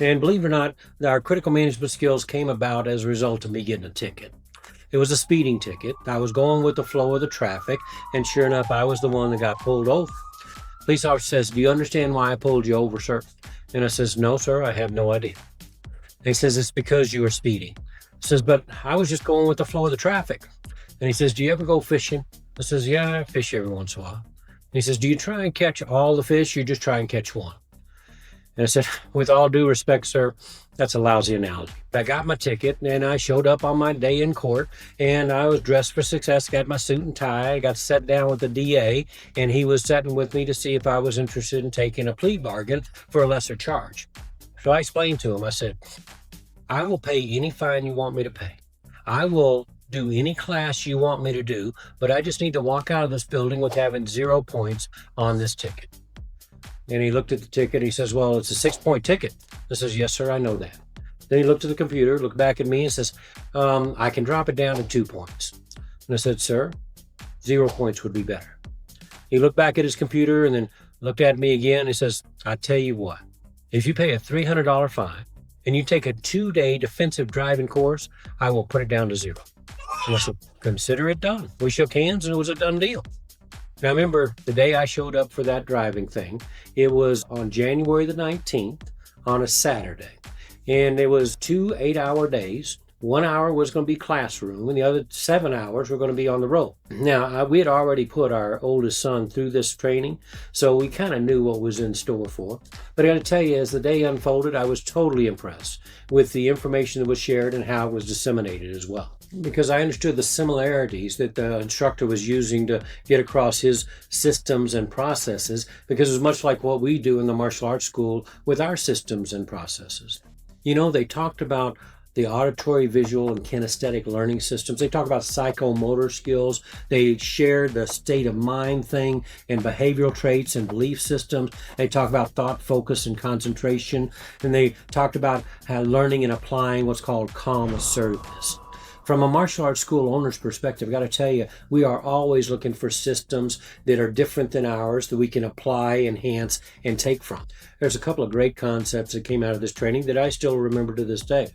And believe it or not, our critical management skills came about as a result of me getting a ticket. It was a speeding ticket. I was going with the flow of the traffic, and sure enough, I was the one that got pulled over. Police officer says, "Do you understand why I pulled you over, sir?" And I says, "No, sir, I have no idea." And he says, "It's because you were speeding." I says, "But I was just going with the flow of the traffic." And he says, "Do you ever go fishing?" I says, "Yeah, I fish every once in a while." And he says, "Do you try and catch all the fish? Or you just try and catch one?" And I said, "With all due respect, sir, that's a lousy analogy." I got my ticket and I showed up on my day in court and I was dressed for success, got my suit and tie, I got sat down with the DA and he was sitting with me to see if I was interested in taking a plea bargain for a lesser charge. So I explained to him, I said, "I will pay any fine you want me to pay. I will do any class you want me to do, but I just need to walk out of this building with having 0 points on this ticket." And he looked at the ticket. He says, "Well, it's a 6-point ticket." I says, "Yes, sir, I know that." Then he looked at the computer, looked back at me and says, "I can drop it down to 2 points." And I said, "Sir, 0 points would be better." He looked back at his computer and then looked at me again. He says, "I tell you what, if you pay a $300 fine and you take a 2-day defensive driving course, I will put it down to 0." And I said, "Consider it done." We shook hands and it was a done deal. Now, I remember the day I showed up for that driving thing, it was on January the 19th on a Saturday. And it was 2 8-hour days. 1 hour was going to be classroom and the other 7 hours were going to be on the road. Now, we had already put our oldest son through this training, so we kind of knew what was in store for. But I got to tell you, as the day unfolded, I was totally impressed with the information that was shared and how it was disseminated as well, because I understood the similarities that the instructor was using to get across his systems and processes, because it was much like what we do in the martial arts school with our systems and processes. You know, they talked about the auditory, visual, and kinesthetic learning systems. They talk about psychomotor skills. They shared the state of mind thing and behavioral traits and belief systems. They talk about thought, focus, and concentration. And they talked about how learning and applying what's called calm assertiveness. From a martial arts school owner's perspective, I got to tell you, we are always looking for systems that are different than ours that we can apply, enhance, and take from. There's a couple of great concepts that came out of this training that I still remember to this day.